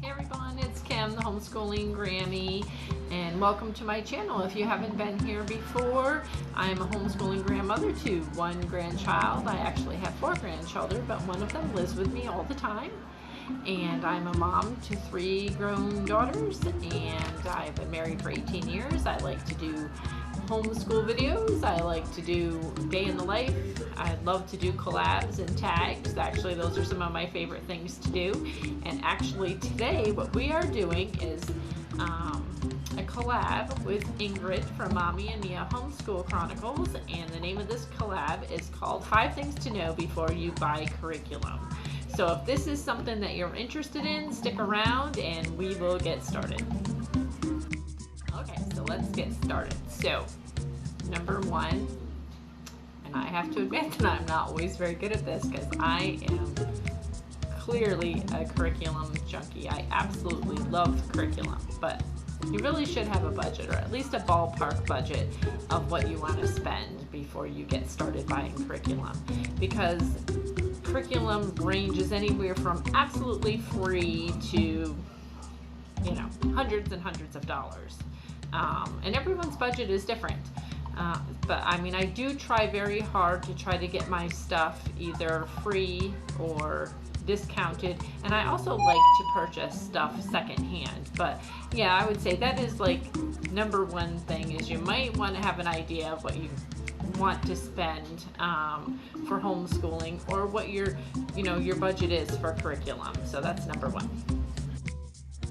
Hey everyone, it's Kim, the Homeschooling Grammy, and welcome to my channel. If you haven't been here before, I'm a homeschooling grandmother to one grandchild. I actually have 4 grandchildren, but one of them lives with me all the time. And I'm a mom to 3 grown daughters, and I've been married for 18 years. I like to do homeschool videos. I like to do day in the life. I love to do collabs and tags. Actually, those are some of my favorite things to do. And actually today what we are doing is a collab with Ingrid from Mommy and Mia Homeschool Chronicles, and the name of this collab is called 5 Things to Know Before You Buy Curriculum. So if this is something that you're interested in, stick around and we will get started. Okay, so let's get started. So, number 1, and I have to admit that I'm not always very good at this because I am clearly a curriculum junkie. I absolutely love curriculum, but you really should have a budget, or at least a ballpark budget of what you want to spend before you get started buying curriculum, because curriculum ranges anywhere from absolutely free to, hundreds and hundreds of dollars. And everyone's budget is different. But I mean, I do try very hard to try to get my stuff either free or discounted, and I also like to purchase stuff secondhand. But yeah, I would say that is like number 1 thing, is you might want to have an idea of what you want to spend for homeschooling, or what your budget is for curriculum. So that's number 1.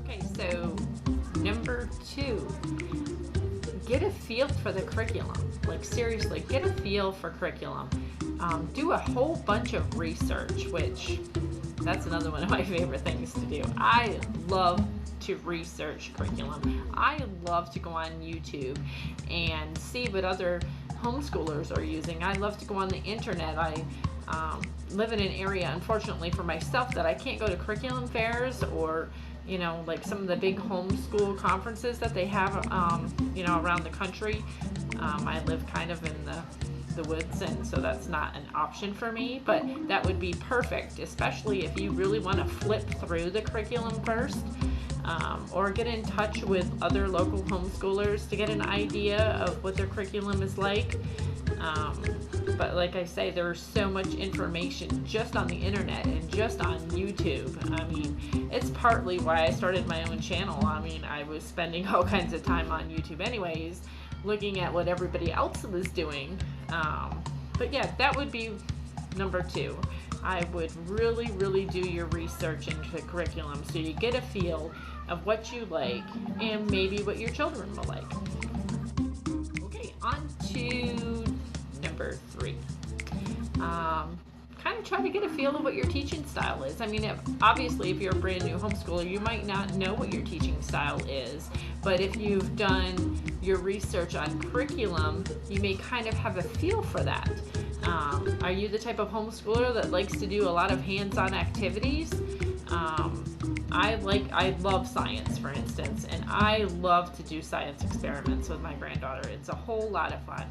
Okay, so number 2, get a feel for the curriculum. Like, seriously, get a feel for curriculum. Do a whole bunch of research, which that's another one of my favorite things to do. I love to research curriculum. I love to go on YouTube and see what other homeschoolers are using. I love to go on the internet. I live in an area, unfortunately for myself, that I can't go to curriculum fairs or like some of the big homeschool conferences that they have around the country. I live kind of in the woods, and so that's not an option for me, but that would be perfect, especially if you really want to flip through the curriculum first, or get in touch with other local homeschoolers to get an idea of what their curriculum is like. But like I say, there's so much information just on the internet and just on YouTube. I mean, it's partly why I started my own channel. I mean, I was spending all kinds of time on YouTube anyways, looking at what everybody else was doing. But yeah, that would be number 2. I would really, really do your research into curriculum so you get a feel of what you like and maybe what your children will like. Okay, on to number 3. Kind of try to get a feel of what your teaching style is. I mean, obviously, if you're a brand new homeschooler, you might not know what your teaching style is, but if you've done your research on curriculum, you may kind of have a feel for that. Are you the type of homeschooler that likes to do a lot of hands-on activities? I love science, for instance, and I love to do science experiments with my granddaughter. It's a whole lot of fun.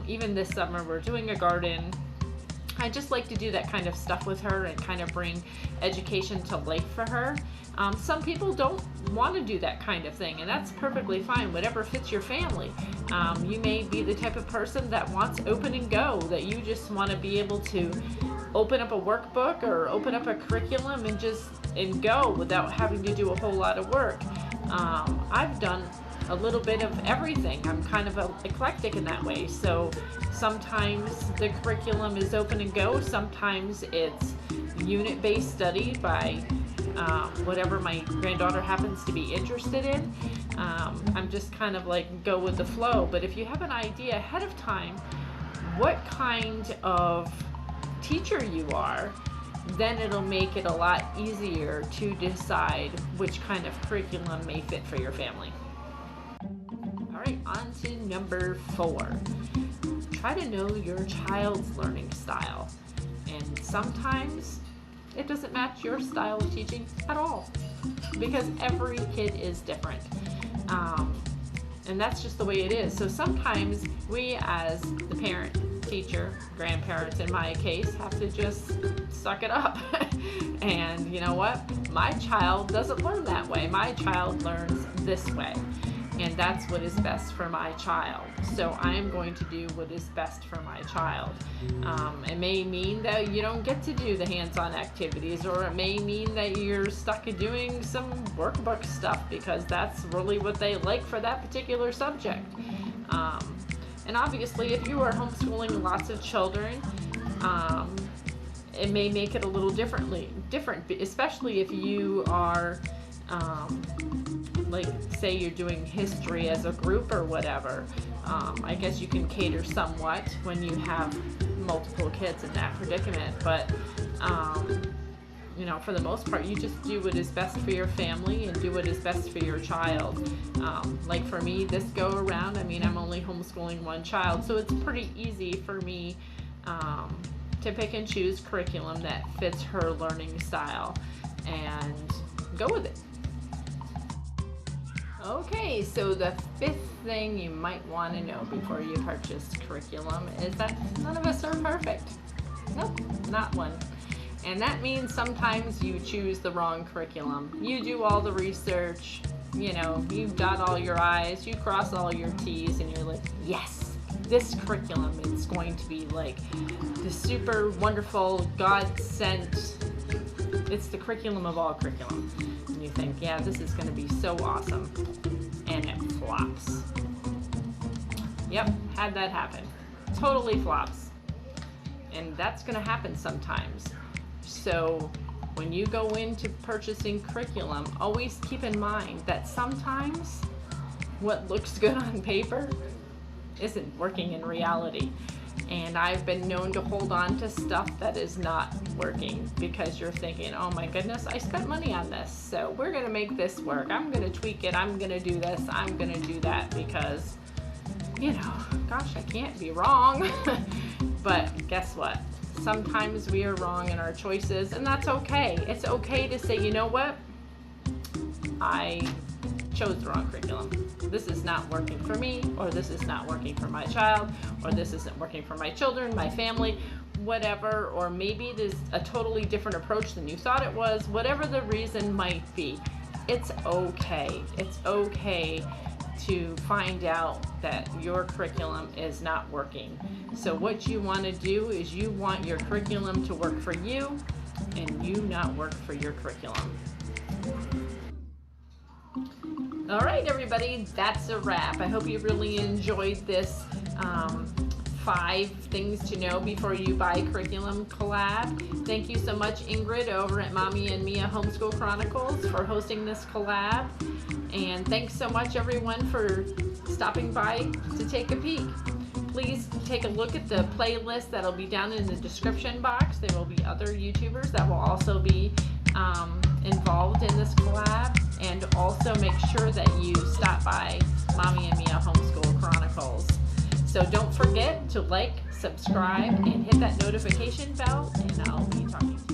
Even this summer, we're doing a garden. I just like to do that kind of stuff with her and kind of bring education to life for her. Some people don't want to do that kind of thing, and that's perfectly fine, whatever fits your family. You may be the type of person that wants open and go, that you just want to be able to open up a workbook or open up a curriculum and go without having to do a whole lot of work. I've done a little bit of everything. I'm kind of eclectic in that way. So sometimes the curriculum is open and go. Sometimes it's unit-based study by whatever my granddaughter happens to be interested in. I'm just kind of like go with the flow. But if you have an idea ahead of time what kind of teacher you are, then it'll make it a lot easier to decide which kind of curriculum may fit for your family. All right, on to number 4. Try to know your child's learning style. And sometimes it doesn't match your style of teaching at all, because every kid is different. And that's just the way it is. So sometimes we as the parent teacher, grandparents in my case, have to just suck it up. And you know what? My child doesn't learn that way. My child learns this way. And that's what is best for my child. So I am going to do what is best for my child. It may mean that you don't get to do the hands-on activities, or it may mean that you're stuck at doing some workbook stuff because that's really what they like for that particular subject. And obviously, if you are homeschooling lots of children, it may make it a little different, especially if you are like, say you're doing history as a group or whatever. I guess you can cater somewhat when you have multiple kids in that predicament, but you know, for the most part, you just do what is best for your family and do what is best for your child. Like for me, this go around, I mean, I'm only homeschooling one child, so it's pretty easy for me to pick and choose curriculum that fits her learning style and go with it. Okay, so the fifth thing you might want to know before you purchase curriculum is that none of us are perfect. Nope, not one. And that means sometimes you choose the wrong curriculum. You do all the research, you know, you dot all your I's, you cross all your T's, and you're like, yes, this curriculum is going to be like the super wonderful, God-sent, it's the curriculum of all curriculum. And you think, yeah, this is going to be so awesome. And it flops. Yep, had that happen. Totally flops. And that's going to happen sometimes. So when you go into purchasing curriculum, always keep in mind that sometimes what looks good on paper isn't working in reality. And I've been known to hold on to stuff that is not working because you're thinking, oh my goodness, I spent money on this, so we're going to make this work. I'm going to tweak it. I'm going to do this. I'm going to do that because, you know, gosh, I can't be wrong. But guess what? Sometimes we are wrong in our choices, and that's okay. It's okay to say, you know what? I chose the wrong curriculum. This is not working for me, or this is not working for my child, or this isn't working for my children, my family, whatever, or maybe it is a totally different approach than you thought it was. Whatever the reason might be, it's okay. It's okay to find out that your curriculum is not working. So what you want to do is you want your curriculum to work for you and you not work for your curriculum. All right, everybody, that's a wrap. I hope you really enjoyed this 5 things to know before you buy curriculum collab. Thank you so much, Ingrid, over at Mommy and Mia Homeschool Chronicles, for hosting this collab. And thanks so much, everyone, for stopping by to take a peek. Please take a look at the playlist that'll be down in the description box. There will be other YouTubers that will also be involved in this collab. And also make sure that you stop by Mommy and Mia Homeschool Chronicles. So don't forget to like, subscribe, and hit that notification bell, and I'll be talking to you.